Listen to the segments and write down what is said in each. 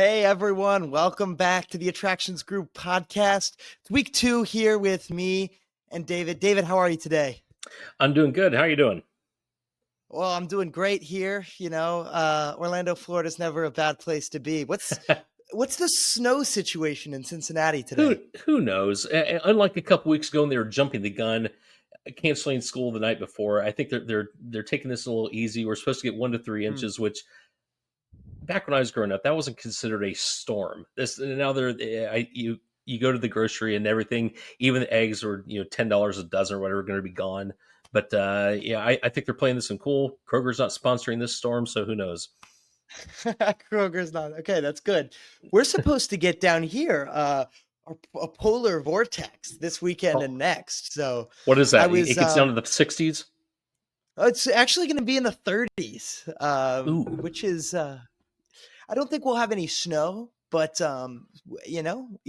Hey everyone, welcome back to the Attractions Group podcast. It's week 2 here with me and David. David, how are you today? I'm doing good. How are you doing? Well, I'm doing great here. Orlando, Florida is never a bad place to be. What's the snow situation in Cincinnati who today? who knows? Unlike a couple weeks ago, when they were jumping the gun, canceling school the night before. I think they're taking this a little easy. We're supposed to get 1 to 3 inches, which back when I was growing up, that wasn't considered a storm. This now they're you go to the grocery and everything, even the eggs were $10 a dozen or whatever going to be gone. But I think they're playing this one cool. Kroger's not sponsoring this storm, so who knows? Kroger's not. Okay, that's good. We're supposed to get down here a polar vortex this weekend Oh, and next. So what is I that? It was gets down to the 60s. it's actually going to be in the 30s, Ooh. which is I don't think we'll have any snow, but you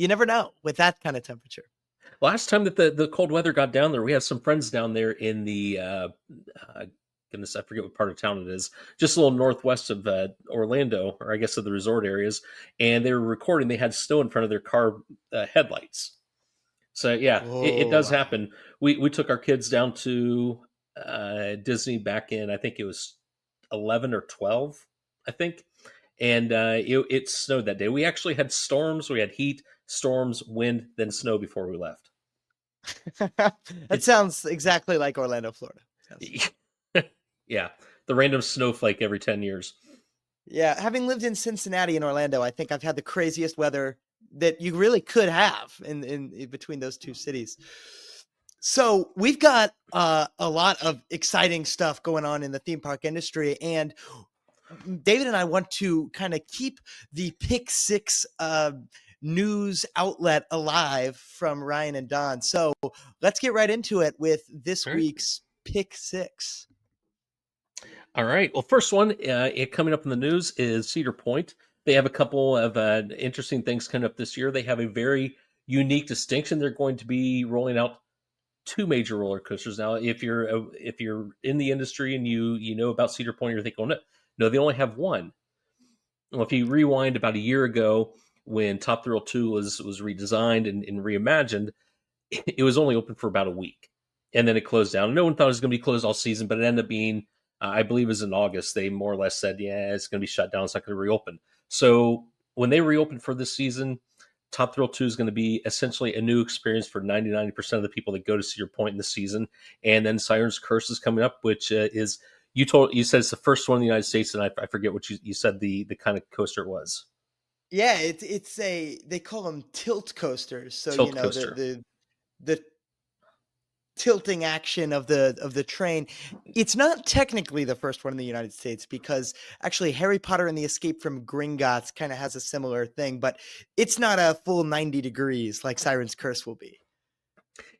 never know with that kind of temperature. Last time that the cold weather got down there, we have some friends down there in the uh, goodness, I forget what part of town it is, just a little northwest of Orlando, or I guess of the resort areas. And they were recording. They had snow in front of their car headlights. So yeah, it does Oh, happen. We took our kids down to Disney back in, I think it was 11 or 12, I think. And it snowed that day. We actually had storms. We had heat, storms, wind, then snow before we left. that It's sounds exactly like Orlando, Florida. yeah, the random snowflake every 10 years. Yeah, having lived in Cincinnati and Orlando, I think I've had the craziest weather that you really could have in between those two cities. So we've got a lot of exciting stuff going on in the theme park industry, and David and I want to kind of keep the Pick Six news outlet alive from Ryan and Don. So let's get right into it with this All right. week's Pick Six. All right. Well, first one coming up in the news is Cedar Point. They have a couple of interesting things coming up this year. They have a very unique distinction. They're going to be rolling out two major roller coasters now. If you're in the industry and you know about Cedar Point, you're thinking, oh, no, they only have one. Well, if you rewind about a year ago when Top Thrill 2 was redesigned and reimagined, it was only open for about a week, and then it closed down. No one thought it was going to be closed all season, but it ended up being, I believe, it was in August. They more or less said, "Yeah, it's going to be shut down. It's not going to reopen." So when they reopen for this season, Top Thrill 2 is going to be essentially a new experience for 99% of the people that go to Cedar Point in the season. And then Siren's Curse is coming up, which is you said it's the first one in the United States, and I forget what you said the kind of coaster it was. Yeah, it's a they call them tilt coasters. So Tilt coaster. the tilting action of the train. It's not technically the first one in the United States because actually Harry Potter and the Escape from Gringotts kind of has a similar thing, but it's not a full 90 degrees like Siren's Curse will be.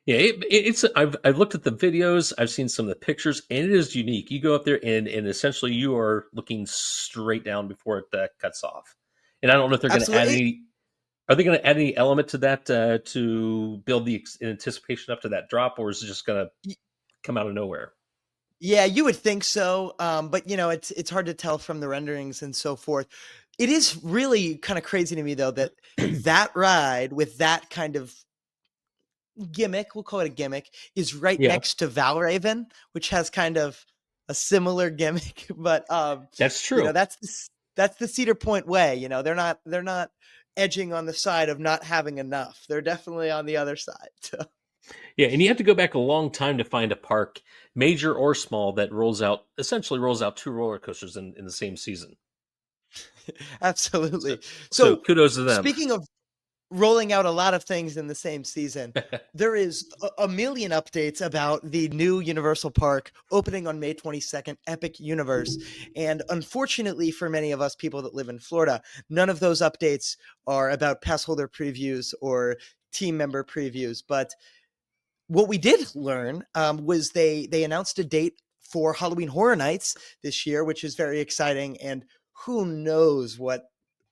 Yeah, it's. I've looked at the videos. I've seen some of the pictures, and it is unique. You go up there, and essentially you are looking straight down before it cuts off. And I don't know if they're going to add Absolutely. any. Are they going to add any element to that to build the anticipation up to that drop, or is it just going to come out of nowhere? Yeah, you would think so, but it's hard to tell from the renderings and so forth. It is really kind of crazy to me though that that ride with that kind of gimmick, we'll call it a gimmick, is right Yeah, next to Valraven, which has kind of a similar gimmick. But that's true. that's the Cedar Point way. They're not edging on the side of not having enough. They're definitely on the other side. So. Yeah, and you have to go back a long time to find a park, major or small, that essentially rolls out two roller coasters in the same season. So, Absolutely. so So kudos to them. speaking of rolling out a lot of things in the same season, there is a million updates about the new Universal Park opening on May 22nd, Epic Universe. And unfortunately for many of us people that live in Florida, none of those updates are about pass holder previews or team member previews. But what we did learn was they announced a date for Halloween Horror Nights this year, which is very exciting. And who knows what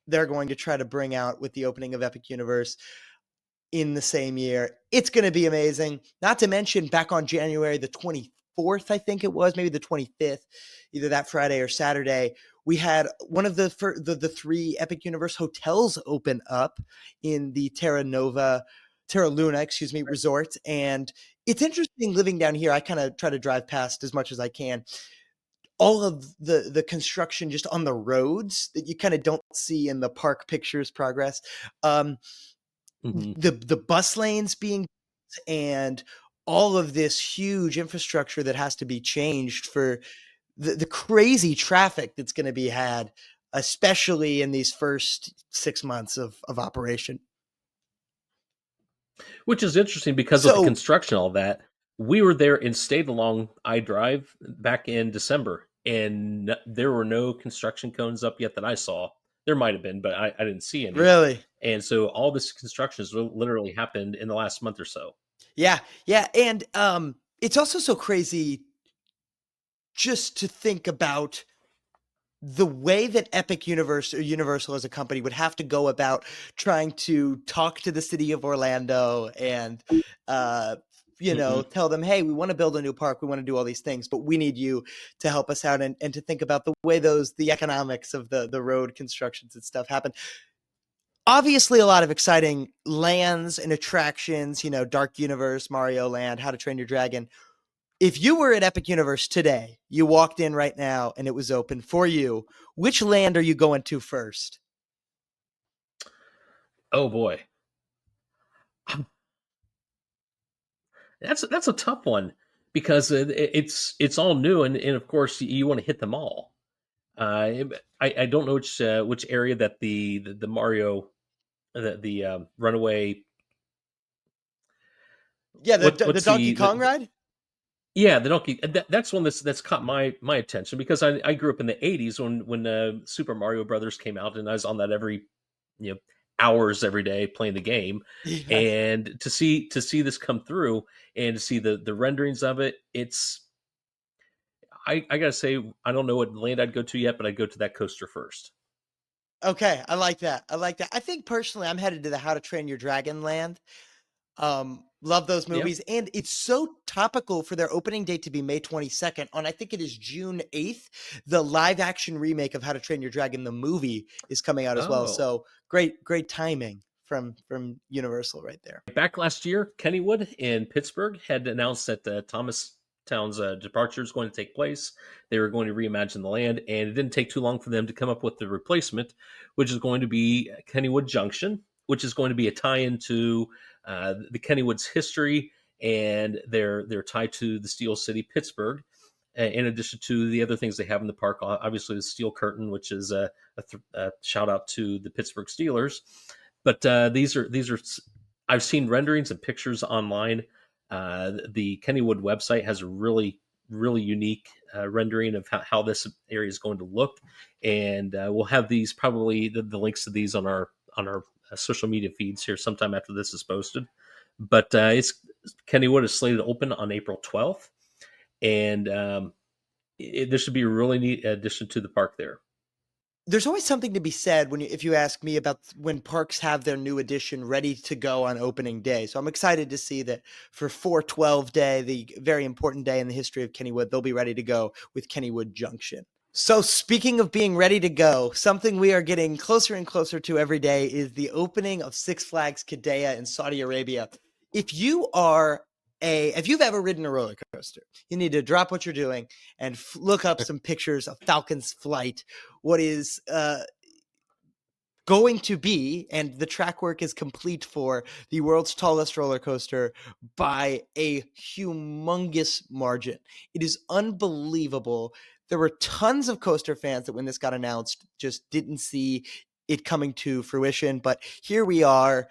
they're going to try to bring out with the opening of Epic Universe in the same year. It's going to be amazing. Not to mention back on January the 24th, I think it was, maybe the 25th, either that Friday or Saturday, We had one of the three Epic Universe hotels open up in the Terra Luna, excuse me, resort. And it's interesting living down here. I kind of try to drive past as much as I can. All of the construction just on the roads that you kind of don't see in the park pictures progress. Um, Mhm. the bus lanes being, and all of this huge infrastructure that has to be changed for the crazy traffic that's going to be had, especially in these first 6 months of operation. Which is interesting because with the So construction, all that, we were there and stayed along I Drive back in December, and there were no construction cones up yet that I saw. There might have been, but I didn't see any. really, And so all this construction has literally happened in the last month or so. yeah, yeah, and it's also so crazy just to think about the way that Epic Universe or Universal as a company would have to go about trying to talk to the city of Orlando and uh Hmm. tell them, hey, we want to build a new park, we want to do all these things, but we need you to help us out, and to think about the way the economics of the road constructions and stuff happen. Obviously a lot of exciting lands and attractions, Dark Universe, Mario Land, How to Train Your Dragon. If you were at Epic Universe today, you walked in right now and it was open for you, which land are you going to first? Oh boy, that's a tough one because it's all new, and of course you want to hit them all. I don't know which area that the Mario the runaway. Yeah, the What's Donkey Kong ride? yeah, the donkey. That's one that's caught my attention because I grew up in the '80s when Super Mario Brothers came out, and I was on that every you know hours every day playing the game, Yes. and to see this come through and to see the renderings of it, it's I gotta say I don't know what land I'd go to yet, but I'd go to that coaster first. Okay, I like that. I like that. I think personally I'm headed to the How to Train Your Dragon land. Love those Yeah. movies, and it's so topical for their opening date to be May 22nd. On, I think it is June 8th. The live action remake of How to Train Your Dragon, the movie, is coming out as well. Oh, So great timing from Universal right there. back last year, Kennywood in Pittsburgh had announced that Thomas Town's departure is going to take place. They were going to reimagine the land, and it didn't take too long for them to come up with the replacement, which is going to be Kennywood Junction, which is going to be a tie-in to the Kennywood's history and their tie to the Steel City, Pittsburgh. In addition to the other things they have in the park, obviously the Steel Curtain, which is a shout out to the Pittsburgh Steelers. But these are I've seen renderings and pictures online. The Kennywood website has a really unique rendering of how this area is going to look, and we'll have these probably the links to these on our social media feeds here sometime after this is posted. But it's Kennywood is slated to open on April 12th, and this should be a really neat addition to the park there. There's always something to be said if you ask me about when parks have their new edition ready to go on opening day. So I'm excited to see that for 4/12 day, the very important day in the history of Kennywood, they'll be ready to go with Kennywood Junction. So speaking of being ready to go, something we are getting closer and closer to every day is the opening of Six Flags Qiddiya in Saudi Arabia. If you've ever ridden a roller coaster, you need to drop what you're doing and look up some pictures of Falcon's Flight, what is going to be, and the track work is complete for, the world's tallest roller coaster by a humongous margin. It is unbelievable. There were tons of coaster fans that when this got announced just didn't see it coming to fruition, but here we are.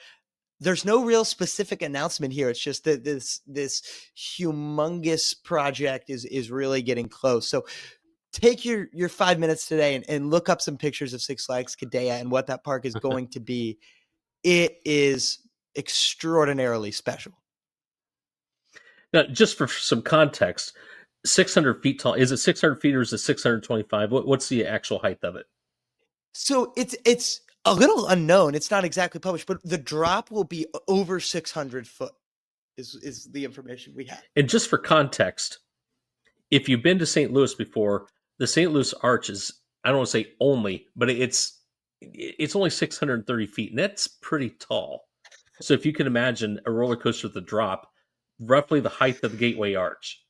There's no real specific announcement here. It's just that this humongous project is really getting close. So take your 5 minutes today and look up some pictures of Six Flags Qiddiya and what that park is going to be. It is extraordinarily special. Now, just for some context, 600 feet tall. Is it 600 feet or is it 625? What's the actual height of it? So it's a little unknown. It's not exactly published, but the drop will be over 600 foot is the information we have. And just for context, if you've been to St. Louis before, the St. Louis Arch is I don't want to say only, but it's only 630 feet, and that's pretty tall. So if you can imagine a roller coaster with a drop, roughly the height of the Gateway Arch,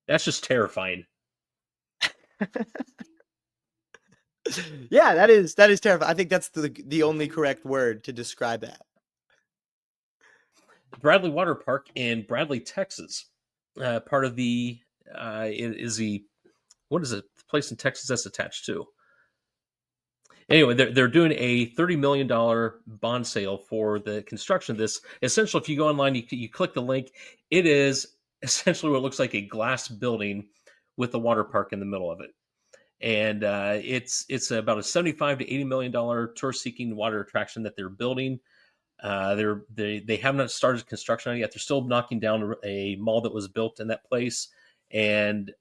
that's just terrifying. Yeah, that is terrifying. I think that's the only correct word to describe that. Bradley Water Park in Bradley, Texas, part of the is the what is it? The place in Texas that's attached to? Anyway, they're doing a $30 million bond sale for the construction of this. Essentially, if you go online, you click the link. It is essentially what looks like a glass building with a water park in the middle of it, and it's about a 75 to $80 million tourist seeking water attraction that they're building. They have not started construction on it yet. They're still knocking down a mall that was built in that place, and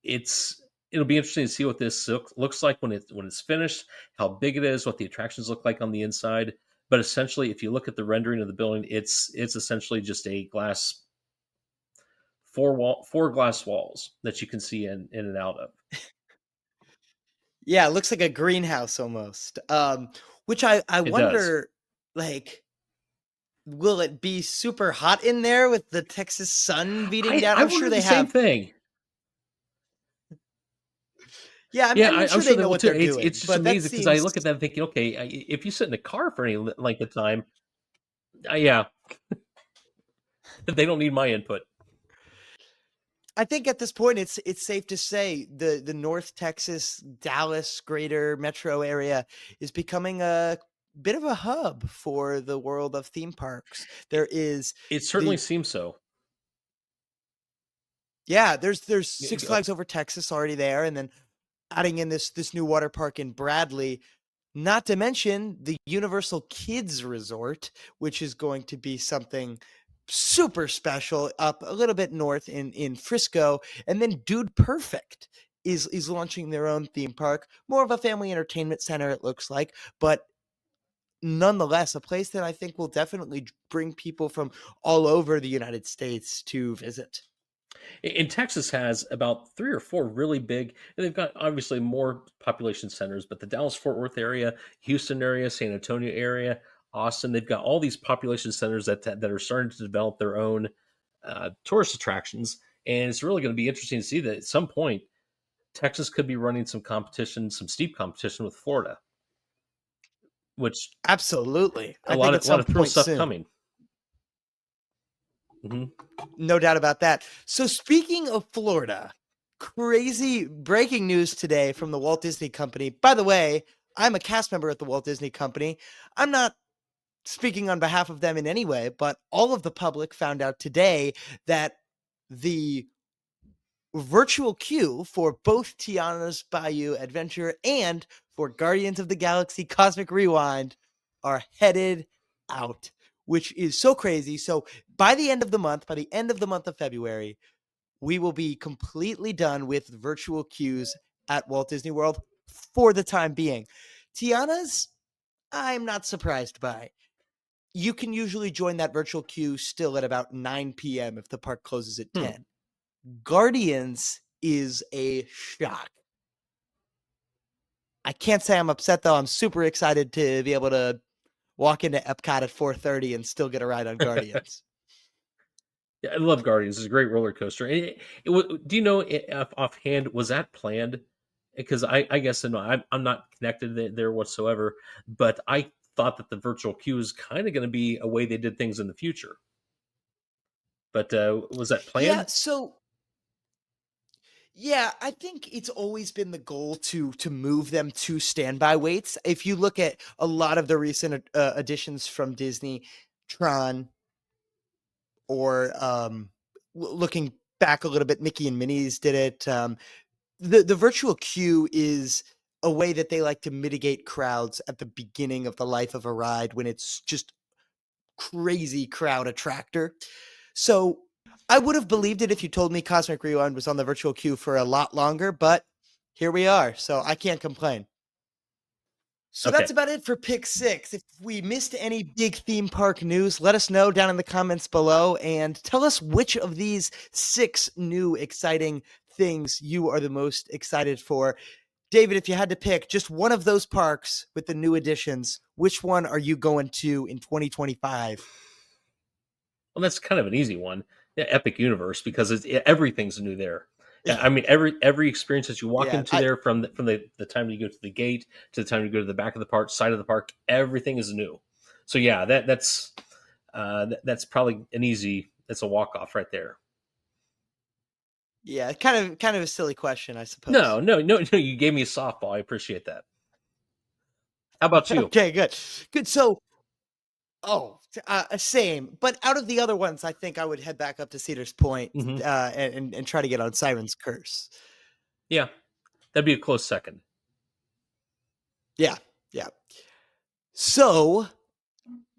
it's it'll be interesting to see what this looks like when it's finished, how big it is, what the attractions look like on the inside. But essentially, if you look at the rendering of the building, it's essentially just a glass four glass walls that you can see in and out of. Yeah, it looks like a greenhouse almost. Which I It does. wonder, like, will it be super hot in there with the Texas sun beating down? I I'm sure wondered they the same have. thing. Yeah, Yeah, I'm I'm sure sure they they know will what too. they're It's doing, just but that amazing because I seems. look at that thinking, okay, if you sit in a car for any length of time, yeah, they don't need my input. I think at this point it's safe to say the North Texas, Dallas, greater metro area is becoming a bit of a hub for the world of theme parks. There is It certainly the seems so. yeah, there's Six Uh, Flags Over Texas already there, and then adding in this new water park in Bradley. Not to mention the Universal Kids Resort, which is going to be something super special up a little bit north in Frisco. And then Dude Perfect is launching their own theme park, more of a family entertainment center, it looks like, but nonetheless, a place that I think will definitely bring people from all over the United States to visit. in Texas has about three or four really big, and they've got obviously more population centers, but the Dallas Fort Worth area, Houston area, San Antonio area, Austin, they've got all these population centers that are starting to develop their own tourist attractions, and it's really going to be interesting to see that at some point Texas could be running some competition, some steep competition with Florida, which Absolutely. I think at a lot some of cool point stuff soon. coming. Hmm. No doubt about that. So speaking of Florida, crazy breaking news today from the Walt Disney Company. By the way, I'm a cast member at the Walt Disney Company. I'm not speaking on behalf of them in any way, but all of the public found out today that the virtual queue for both Tiana's Bayou Adventure and for Guardians of the Galaxy Cosmic Rewind are headed out, which is so crazy. So by the end of the month, by the end of the month of February, we will be completely done with virtual queues at Walt Disney World for the time being. Tiana's, I'm not surprised by. You can usually join that virtual queue still at about 9 p.m. if the park closes at Hmm. 10. Guardians is a shock. I can't say I'm upset though. I'm super excited to be able to walk into Epcot at 4:30 and still get a ride on Guardians. Yeah, I love Guardians. It's a great roller coaster. Do you know offhand was that planned? Because I guess no, I'm not connected there whatsoever. But I thought that the virtual queue is kind of going to be a way they did things in the future. But was that Yeah, planned? so yeah, I think it's always been the goal to move them to standby weights. If you look at a lot of the recent additions from Disney, Tron, or looking back a little bit, Mickey and Minnie's did it. The virtual queue is a way that they like to mitigate crowds at the beginning of the life of a ride when it's just crazy crowd attractor. So I would have believed it if you told me Cosmic Rewind was on the virtual queue for a lot longer, but here we are. So I can't complain. So that's Okay. about it for pick six. If we missed any big theme park news, let us know down in the comments below and tell us which of these six new exciting things you are the most excited for. David, if you had to pick just one of those parks with the new additions, which one are you going to in 2025? Well, that's kind of an easy one. Yeah, Epic Universe, because everything's new there. Yeah, I mean every experience that you walk Yeah, into there, from the time you go to the gate to the time you go to the back of the park, side of the park, everything is new. So yeah, that's probably an easy. That's a walk off right there. yeah, kind of a silly question, I No, suppose. no, no, no. You gave me a softball. I appreciate that. How about you? Okay, good, good. So, oh, same. But out of the other ones, I think I would head back up to Cedars Point Hmm. and try to get on Siren's Curse. Yeah, that'd be a close second. Yeah, yeah. So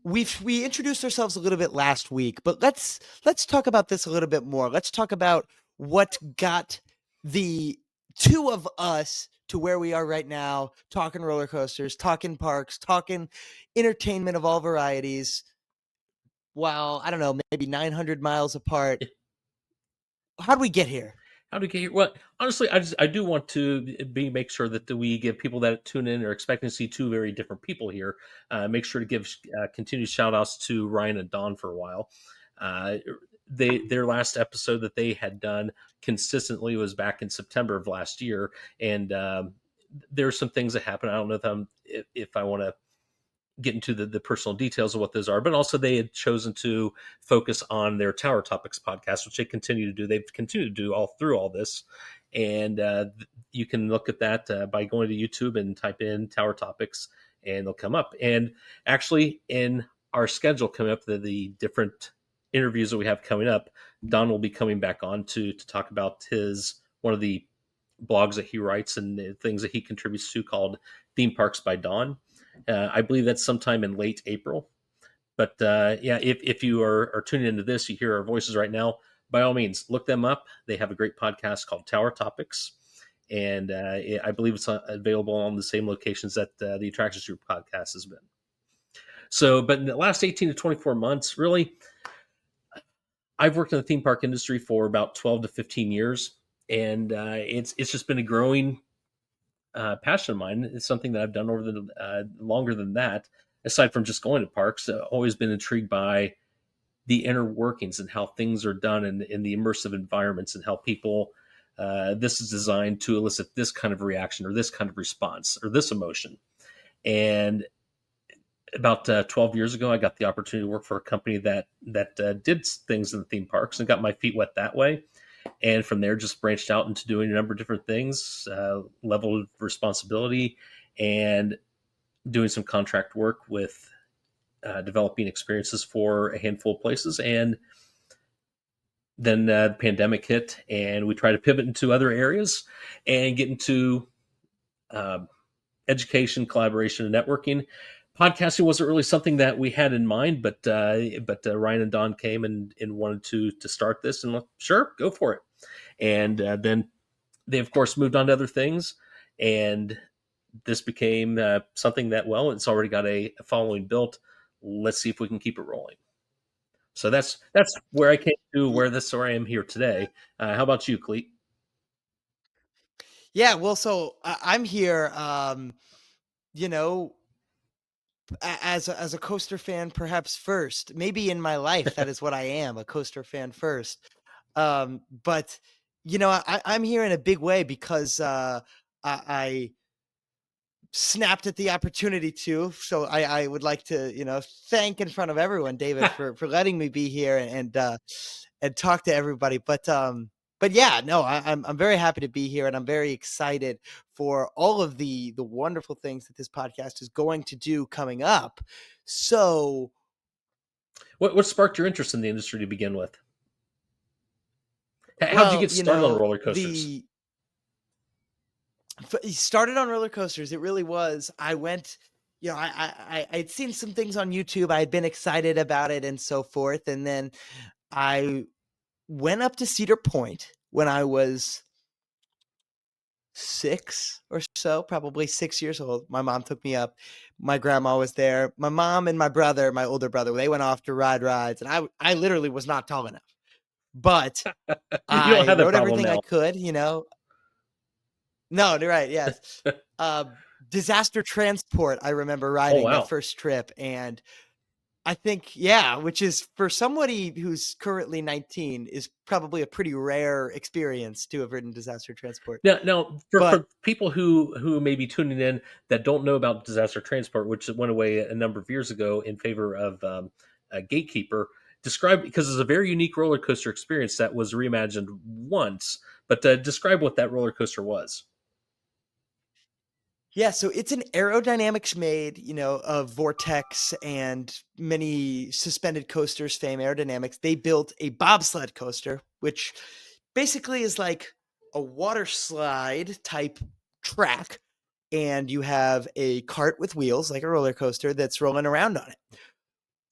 we introduced ourselves a little bit last week, but let's talk about this a little bit more. Let's talk about what got the two of us to where we are right now, talking roller coasters, talking parks, talking entertainment of all varieties. While I don't know, maybe 900 miles apart. How do we get here? How to get here? Well, honestly, I do want to make sure that we give people that tune in are expecting to see two very different people here. Make sure to give continued shout outs to Ryan and Don for a while. Uh, their last episode that they had done consistently was back in September of last year, and there's some things that happened. I don't know if I want to get into the personal details of what those are, but also they had chosen to focus on their Tower Topics podcast, which they continue to do. They've continued to do all through all this. And you can look at that by going to YouTube and type in Tower Topics, and they'll come up. And actually, in our schedule coming up, the different interviews that we have coming up, Don will be coming back on to talk about his one of the blogs that he writes and the things that he contributes to called Theme Parks by Don. I believe that's sometime in late April. But yeah, if you are tuning into this, you hear our voices right now. By all means, look them up. They have a great podcast called Tower Topics, and I believe it's available on the same locations that the Attractions Group podcast has been. So, but in the last 18 to 24 months, really, I've worked in the theme park industry for about 12 to 15 years, and it's just been a growing passion of mine. It's something that I've done over the longer than that. Aside from just going to parks, always been intrigued by the inner workings and how things are done in the immersive environments and how people. This is designed to elicit this kind of reaction or this kind of response or this emotion. And about 12 years ago, I got the opportunity to work for a company that did things in the theme parks and got my feet wet that way, and from there just branched out into doing a number of different things, level of responsibility, and doing some contract work with developing experiences for a handful of places. And then the pandemic hit, and we tried to pivot into other areas and get into uh, education, collaboration, and networking. Podcasting wasn't really something that we had in mind, but Ryan and Don came and wanted to start this, and sure, go for it. And then they of course moved on to other things, and this became something that, well, it's already got a following built. Let's see if we can keep it rolling. So that's where I came to where this where I am here today. How about you, Cleet? Yeah, well, so I'm here. You know, as a coaster fan, perhaps first, maybe in my life, that is what I am, a coaster fan first. But I'm here in a big way because I snapped at the opportunity to. So I would like to, thank in front of everyone, David, for letting me be here and talk to everybody. But yeah, no, I'm very happy to be here, and I'm very excited for all of the wonderful things that this podcast is going to do coming up. So, What sparked your interest in the industry to begin with? How did you well, get started on roller coasters? He started on roller coasters. It really was. I went, I'd seen some things on YouTube. I had been excited about it and so forth. And then I went up to Cedar Point when I was 6 or so, probably 6 years old. My mom took me up. My grandma was there. My mom and my brother, my older brother, they went off to ride rides. And I literally was not tall enough, but You don't I have that rode problem everything I now. could, No, you're right. Yes. Uh, Disaster Transport. I remember Oh riding that wow. first trip, and I think, yeah, which is for somebody who's currently 19 is probably a pretty rare experience to have ridden Disaster Transport. Now But for people who may be tuning in that don't know about disaster transport, which went away a number of years ago in favor of Gatekeeper, describe because it's a very unique roller coaster experience that was reimagined once. But describe what that roller coaster was. yeah, so it's an aerodynamics made, of Vortex and many suspended coasters, fame aerodynamics. They built a bobsled coaster, which basically is like a water slide type track. And you have a cart with wheels, like a roller coaster, that's rolling around on it.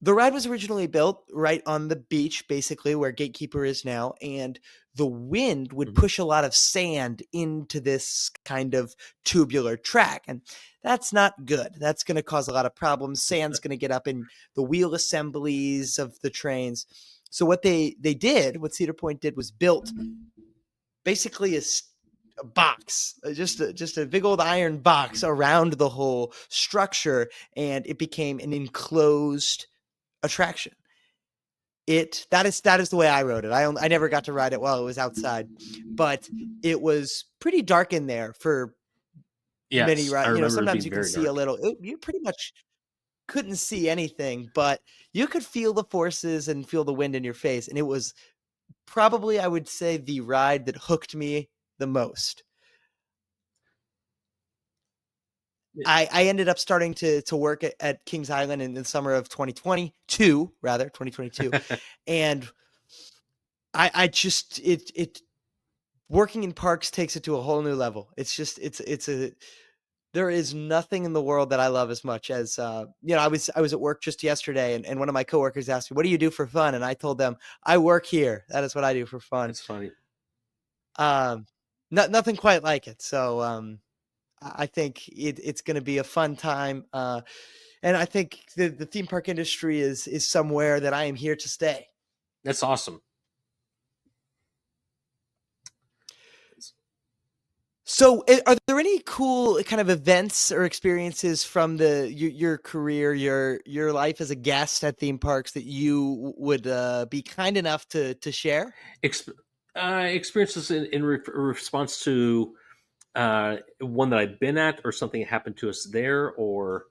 The ride was originally built right on the beach, basically where Gatekeeper is now, and the wind would Mhm. push a lot of sand into this kind of tubular track, and that's not good. That's going to cause a lot of problems. Sand's going to get up in the wheel assemblies of the trains. So what Cedar Point did was built basically a box, just a big old iron box around the whole structure, and it became an enclosed attraction. That is the way I rode it. I never got to ride it while it was outside, but it was pretty dark in there for many Yes, I ride. remember it Sometimes being you can very see a dark. little. You pretty much couldn't see anything, but you could feel the forces and feel the wind in your face, and it was probably, I would say, the ride that hooked me the most. Yeah. I ended up starting to work at Kings Island in the summer of 2022, rather 2022, and I just it working in parks takes it to a whole new level. It's a there is nothing in the world that I love as much as I was at work just yesterday, and one of my coworkers asked me, "What do you do for fun?" And I told them, "I work here. That is what I do for fun." That's funny. Um, nothing quite like it. So I think it's going to be a fun time, and I think the theme park industry is somewhere that I am here to stay. That's awesome. So, are there any cool kind of events or experiences from your career, your life as a guest at theme parks that you would be kind enough to share? Exp- Experiences in response to one that I've been at, or something that happened to us there, or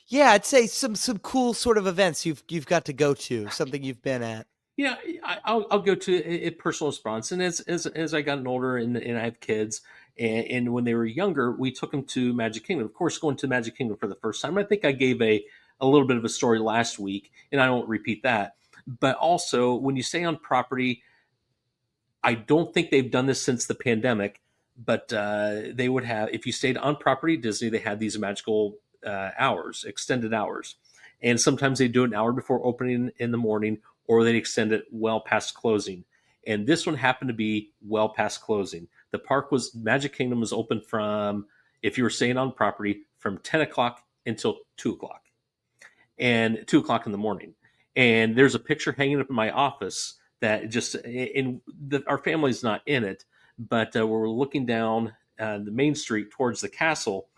Yeah, I'd say some cool sort of events you've got to go to, something you've been at. yeah, I'll go to a personal response. And as I gotten older and I have kids, and when they were younger, we took them to Magic Kingdom. Of course, going to Magic Kingdom for the first time. I think I gave a little bit of a story last week, and I won't repeat that. But also, when you stay on property, I don't think they've done this since the pandemic, but they would have, if you stayed on property Disney, they had these magical hours, extended hours. And sometimes they do it an hour before opening in the morning, or they extend it well past closing. And this one happened to be well past closing. The park was, Magic Kingdom was open from, if you were staying on property, from 10 o'clock until 2 o'clock, and 2 o'clock in the morning. And there's a picture hanging up in my office that just our family's not in it, but we're looking down the main street towards the castle,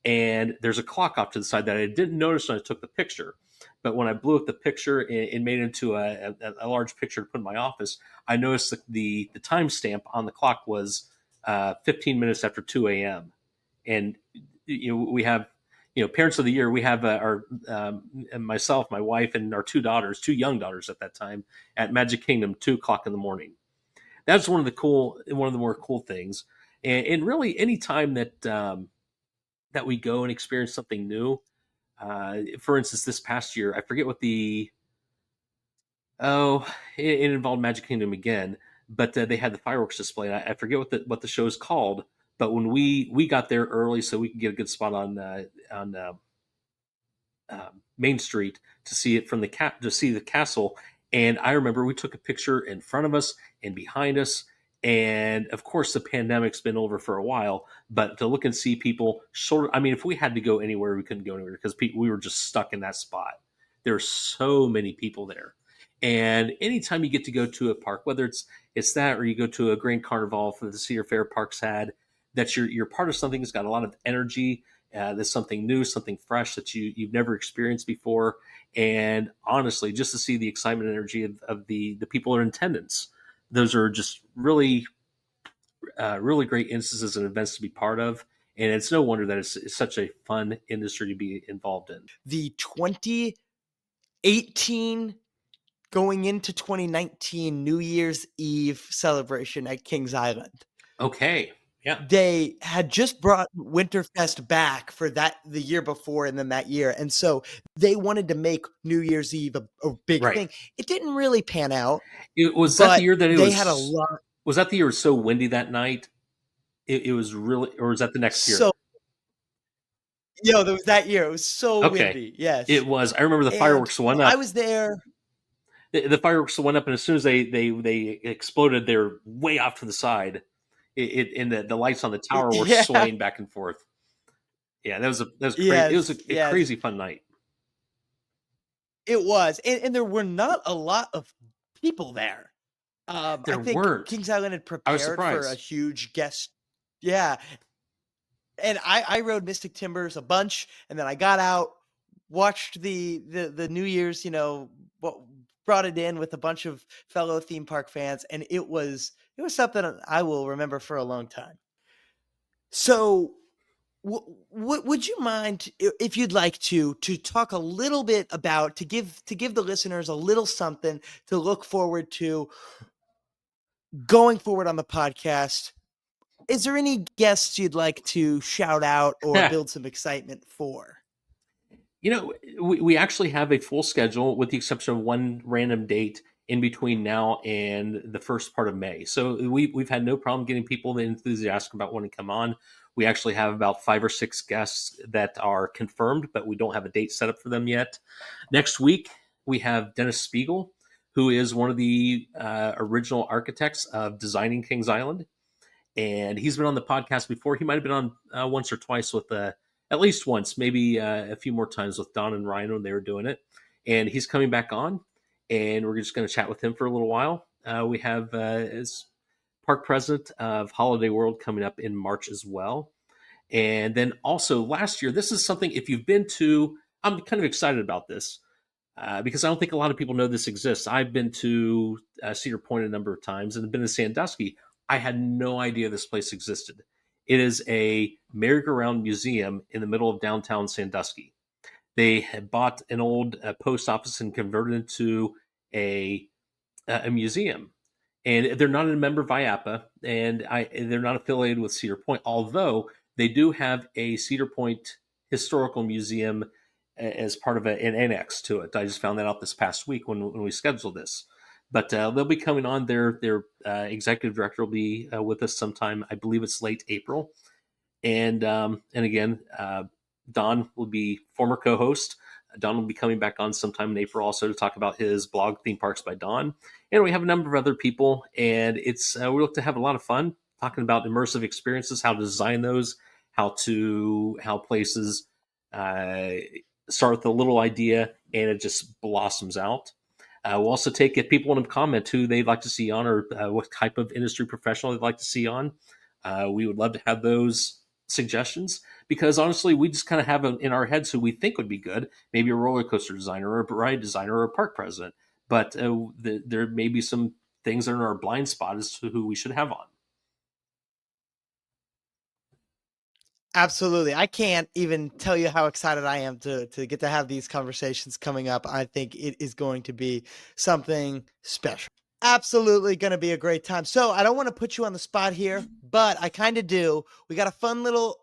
and there's a clock off to the side that I didn't notice when I took the picture. But when I blew up the picture and made it into a large picture to put in my office, I noticed that the timestamp on the clock was 15 minutes after 2 a.m. And we have, parents of the year. We have our myself, my wife, and our two daughters, two young daughters at that time, at Magic Kingdom, 2 o'clock in the morning. That's one of the more cool things. And really, any time that we go and experience something new. For instance, this past year, I forget what the oh, it involved Magic Kingdom again, but they had the fireworks display. And I forget what the show is called. But when we got there early, so we could get a good spot on Main Street to see it from to see the castle. And I remember we took a picture in front of us and behind us. And of course, the pandemic's been over for a while, but to look and see people sort of, I mean, if we had to go anywhere, we couldn't go anywhere because we were just stuck in that spot. There are so many people there. And anytime you get to go to a park, whether it's that or you go to a Grand Carnival for the Cedar Fair Parks had, that you're part of something that's got a lot of energy. There's something new, something fresh that you've never experienced before. And honestly, just to see the excitement and energy of the people in attendance, those are just really great instances and events to be part of. And it's no wonder that it's such a fun industry to be involved in. The 2018 going into 2019 New Year's Eve celebration at Kings Island. Okay. Yeah. They had just brought Winterfest back for the year before and then that year. And so they wanted to make New Year's Eve a big Right. thing. It didn't really pan out, It was that the but year that it they had a was. lot. Was that the year it was so windy that night? It was really, or was that the next year? So, there was that year. It was so Okay. windy. Yes. It was. I remember the And fireworks went I up. was there. The fireworks went up, and as soon as they exploded, they're way off to the side. And the lights on the tower were Yeah. swaying back and forth. Yeah, that was crazy. It was Yes. a Yes. crazy fun night. It was. And there were not a lot of people there. I There think weren't. Kings Island had I was prepared for a surprised. huge guest. Yeah. And I rode Mystic Timbers a bunch, and then I got out, watched the New Year's, what brought it in with a bunch of fellow theme park fans, and it was something I will remember for a long time. So, would you mind if you'd like to talk a little bit about to give the listeners a little something to look forward to going forward on the podcast? Is there any guests you'd like to shout out or build some excitement for? You know, we actually have a full schedule with the exception of one random date in between now and the first part of May. So we've had no problem getting people enthusiastic about wanting to come on. We actually have about 5 or 6 guests that are confirmed, but we don't have a date set up for them yet. Next week, we have Dennis Speigel, who is one of the original architects of designing Kings Island, and he's been on the podcast before. He might have been on once or twice with at least once, maybe a few more times with Don and Ryan when they were doing it. And he's coming back on, and we're just going to chat with him for a little while. We have as park president of Holiday World coming up in March as well. And then also last year, this is something if you've been to, I'm kind of excited about this because I don't think a lot of people know this exists. I've been to Cedar Point a number of times and been to Sandusky. I had no idea this place existed. It is a merry-go-round museum in the middle of downtown Sandusky. They had bought an old post office and converted it into a a museum. And they're not a member of IAPA, and they're not affiliated with Cedar Point, although they do have a Cedar Point historical museum as part of an annex to it. I just found that out this past week when we scheduled this. But they'll be coming on. Their executive director will be with us sometime. I believe it's late April. And again, Don will be former co-host. Don will be coming back on sometime in April also to talk about his blog, Theme Parks by Don. And we have a number of other people, and it's we look to have a lot of fun talking about immersive experiences, how to design those, how places uh, start with a little idea and it just blossoms out. We'll also take if people want to comment who they'd like to see on or what type of industry professional they'd like to see on. We would love to have those suggestions because honestly, we just kind of have in our heads who we think would be good. Maybe a roller coaster designer or a ride designer or a park president. But there may be some things that are in our blind spot as to who we should have on. Absolutely. I can't even tell you how excited I am to get to have these conversations coming up. I think it is going to be something special. Absolutely going to be a great time. So, I don't want to put you on the spot here, but I kind of do. We got a fun little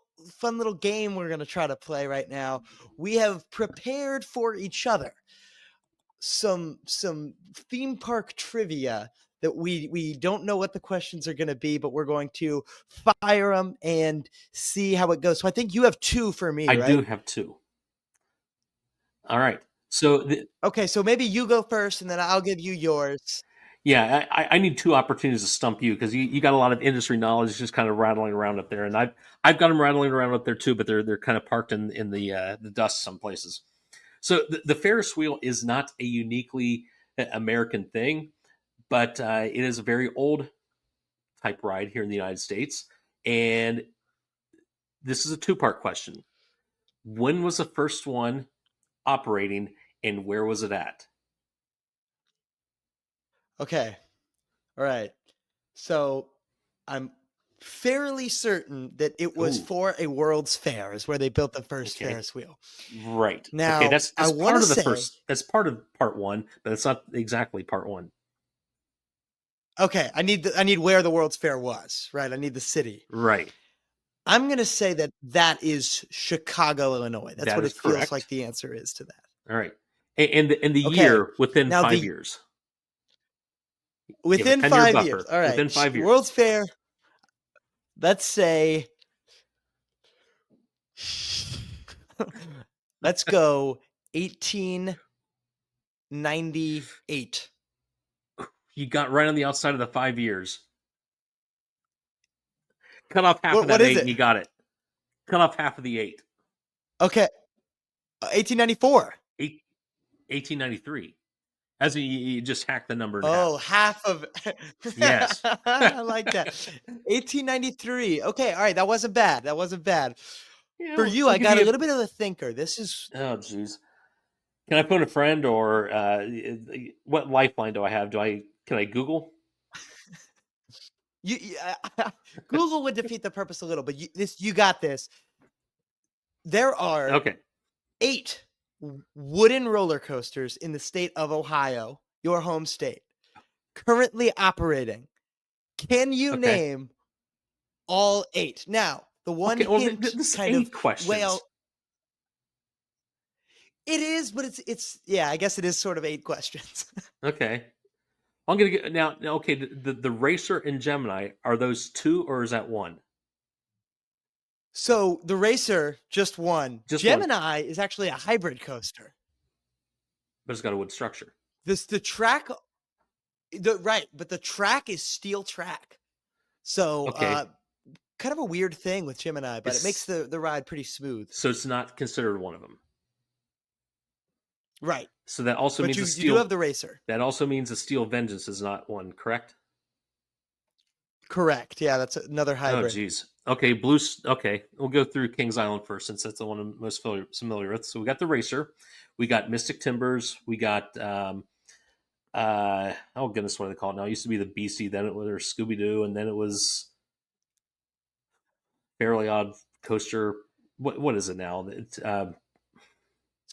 game we're going to try to play right now. We have prepared for each other some theme park trivia that we don't know what the questions are going to be, but we're going to fire them and see how it goes. So I think you have two for me, I do right? have two. All right. So Okay, so maybe you go first and then I'll give you yours. yeah, I need two opportunities to stump you because you got a lot of industry knowledge just kind of rattling around up there, and I've got them rattling around up there too, but they're kind of parked in the dust some places. So the Ferris wheel is not a uniquely American thing, but it is a very old type ride here in the United States. And this is a two-part question. When was the first one operating, and where was it at? Okay. All right. So I'm fairly certain that it was Ooh, for a World's Fair, is where they built the first okay. Ferris wheel. Right. Okay, Now, that's I want part to of the say, first. That's part of part one, but it's not exactly part one. okay, I need where the World's Fair was, right? I need the city. Right. I'm going to say that that is Chicago, Illinois. That's That what is it feels like correct. the answer is to that. All right. And the Okay. year within Now 5 years. You have a within 10-year 5 years. buffer All right. within 5 years. World's Fair, let's say let's go 1898. You got right on the outside of the 5 years. Cut off half of What that is eight, it? and you got it. Cut off half of the eight. Okay. 1894. Eight, 1893. As you just hack the number in half. Oh, half of Yes. I like that. 1893. Okay, all right, that wasn't bad. That wasn't bad. Yeah, For you, we'll I give got a you little bit of a thinker. This is a. Oh, jeez. Can I phone a friend, or what lifeline do I have? Can I Google? Google would defeat the purpose a little, but you got this. There are Okay. 8 wooden roller coasters in the state of Ohio, your home state, currently operating. Can you Okay. name all 8? Now, the one Okay. Well, hint this is kind of eight questions. well, it is, but it's yeah, I guess it is sort of 8 questions. Okay. I'm gonna get now. Okay, the racer and Gemini, are those two, or is that one? So, the Racer just won. Just one, Gemini is actually a hybrid coaster. but it's got a wood structure. The track right, but the track is steel track. So, Okay. kind of a weird thing with Gemini, but it makes It's the ride pretty smooth. so it's not considered one of them. Right. So that also But means you do have the Racer. that also means the Steel Vengeance is not one, correct? Correct. Yeah, that's another Oh, hybrid. geez. Okay, Blue. Okay, we'll go through Kings Island first, since that's the one I'm most familiar with. So we got the Racer, we got Mystic Timbers, we got oh goodness, what do they call it now? It used to be the BC, then it was Scooby Doo, and then it was Fairly Odd Coaster. What is it now?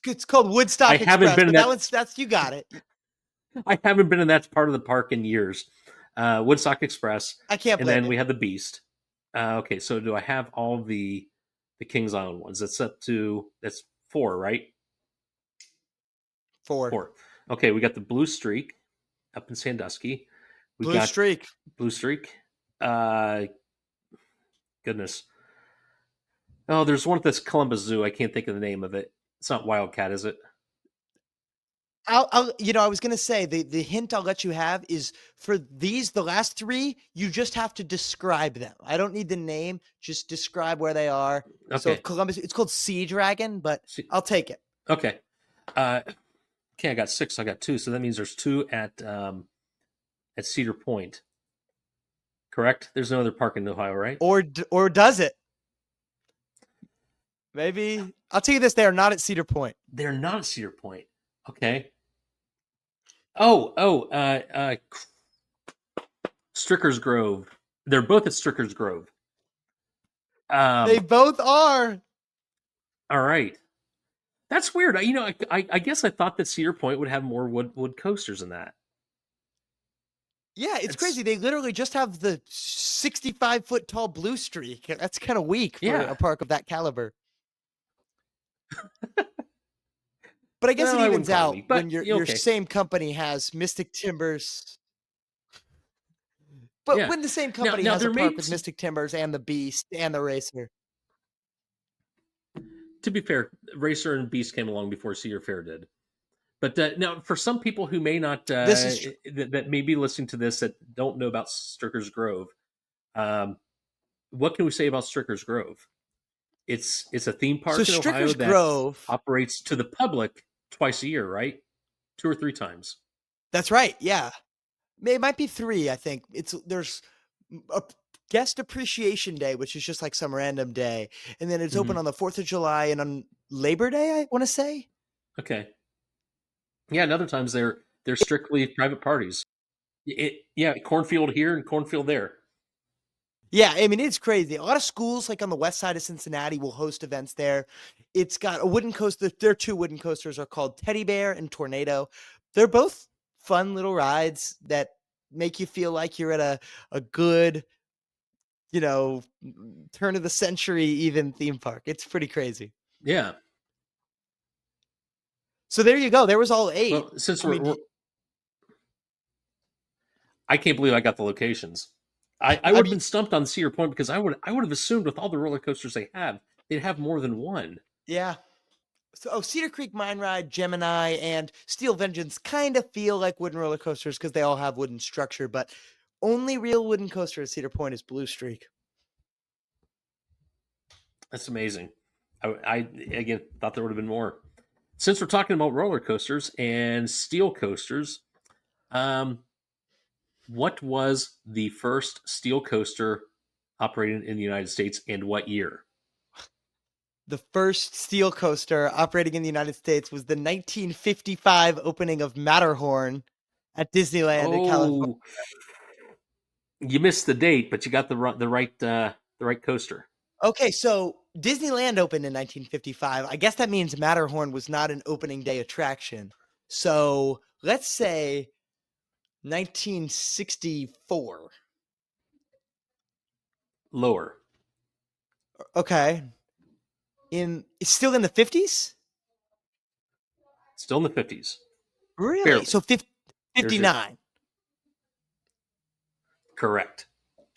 It's called I Woodstock haven't Express, been in but that. that's you got it. I haven't been in that part of the park in years. Woodstock Express, I can't and blame then you. we had the Beast. Okay, so do I have all the Kings Island ones? That's four, right? 4. Four. Okay, we got the Blue Streak up in Sandusky. We Blue got Streak. Blue Streak. Uh, Goodness. Oh, there's one at this Columbus Zoo. I can't think of the name of it. It's not Wildcat, is it? I was gonna say the hint I'll let you have is for the last 3, you just have to describe them. I don't need the name, just describe where they are. So if Okay. Columbus, it's called Sea Dragon, but I'll take it. Okay. Uh, okay, I got 6. I got 2. So that means there's 2 at Cedar Point. Correct? There's no other park in Ohio, right? Or does it? Maybe I'll tell you this: they are not at Cedar Point. They're not at Cedar Point. Okay. Oh, Stricker's Grove. They're both at Stricker's Grove. They Um, both are. all right. That's weird. I guess I thought that Cedar Point would have more wood coasters than that. Yeah, it's It's crazy. They literally just have the 65-foot tall Blue Streak. That's kind of weak for yeah. a park of that caliber. But I guess Well, it I wouldn't evens bother out me. when But your okay. same company has Mystic Timbers. But Yeah. when the same Now company now has a there park may with Mystic Timbers and the Beast and the Racer. to be fair, Racer and Beast came along before Cedar Fair did. But now, for some people who may not This is true. that may be listening to this that don't know about Stricker's Grove, um, what can we say about Stricker's Grove? It's a theme So park in Ohio Stricker's that Grove, operates to the public twice a year, right? 2 or 3 times. That's right. Yeah. It might be 3, I think. There's a guest appreciation day, which is just like some random day, and then it's open Mhm. on the 4th of July and on Labor Day, I wanna say? Okay. Yeah, and other times they're strictly private parties. Yeah, cornfield here and cornfield there. Yeah, I mean, it's crazy. A lot of schools, like on the west side of Cincinnati, will host events there. It's got a wooden coaster. Their 2 wooden coasters are called Teddy Bear and Tornado. They're both fun little rides that make you feel like you're at a good, turn of the century even theme park. It's pretty crazy. Yeah. So there you go. There was all 8. Well, since I mean, we're I can't believe I got the locations. I I would have mean, been stumped on Cedar Point because I would have assumed with all the roller coasters they have, they'd have more than one. yeah. So, Cedar Creek Mine Ride, Gemini, and Steel Vengeance kind of feel like wooden roller coasters because they all have wooden structure, but only real wooden coaster at Cedar Point is Blue Streak. That's amazing. I again thought there would have been more. Since we're talking about roller coasters and steel coasters, um, what was the first steel coaster operated in the United States and what year? The first steel coaster operating in the United States was the 1955 opening of Matterhorn at Disneyland in California. Oh, you missed the date, but you got the right coaster. Okay, so Disneyland opened in 1955. I guess that means Matterhorn was not an opening day attraction. So let's say 1964. Lower, Okay. It's still in the 50s? still in the 50s, Really? So barely. There's your 59. correct.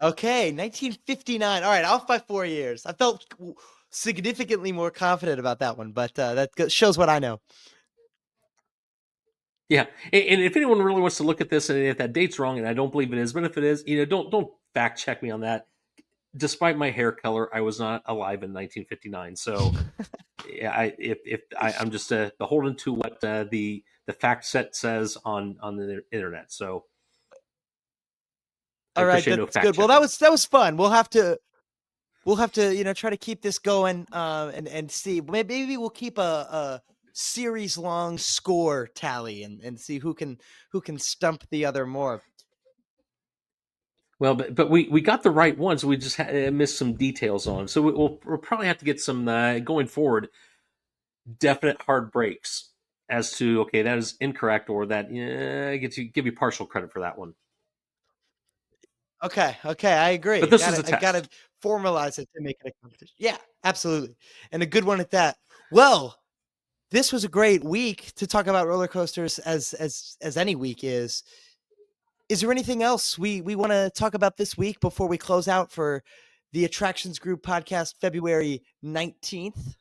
Okay, 1959. All right, off by 4 years. I felt significantly more confident about that one, but shows what I know. Yeah, and if anyone really wants to look at this, and if that date's wrong, and I don't believe it is, but if it is, don't fact check me on that. Despite my hair color, I was not alive in 1959. So yeah, I'm just beholden to what the fact set says on the internet. So I All right, appreciate no that's fact good. Well, checking. that was fun. We'll have to try to keep this going and see. Maybe we'll keep a series long score tally and see who can stump the other more. Well, but we got the right ones. We just missed some details on. So we'll probably have to get some going forward. Definite hard breaks as to okay, that is incorrect, or that give you partial credit for that one. Okay, I agree. But this is a I gotta test. formalize it to make it a competition. Yeah, absolutely, and a good one at that. Well, this was a great week to talk about roller coasters as any week is. Is there anything else we want to talk about this week before we close out for the Attractions Group podcast February 19th?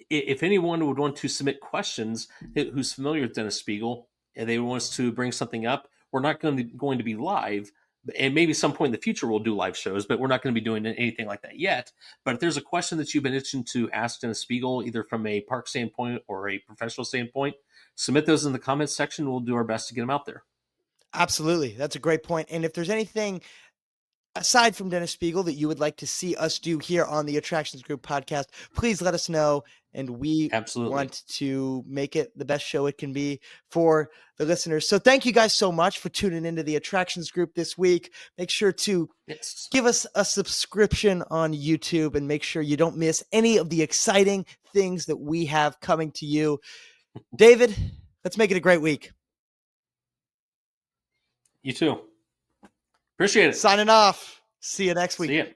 If anyone would want to submit questions who's familiar with Dennis Spiegel and they want us to bring something up, we're not going to be live. And maybe some point in the future we'll do live shows, but we're not going to be doing anything like that yet. But if there's a question that you've been itching to ask Dennis Spiegel, either from a park standpoint or a professional standpoint, submit those in the comments section. We'll do our best to get them out there. Absolutely. That's a great point. And if there's anything aside from Dennis Spiegel that you would like to see us do here on the Attractions Group podcast, please let us know. And we Absolutely. want to make it the best show it can be for the listeners. So thank you guys so much for tuning into the Attractions Group this week. Make sure to Yes. give us a subscription on YouTube and make sure you don't miss any of the exciting things that we have coming to you. David, let's make it a great week. You too. Appreciate it. Signing off. See you next See week. ya.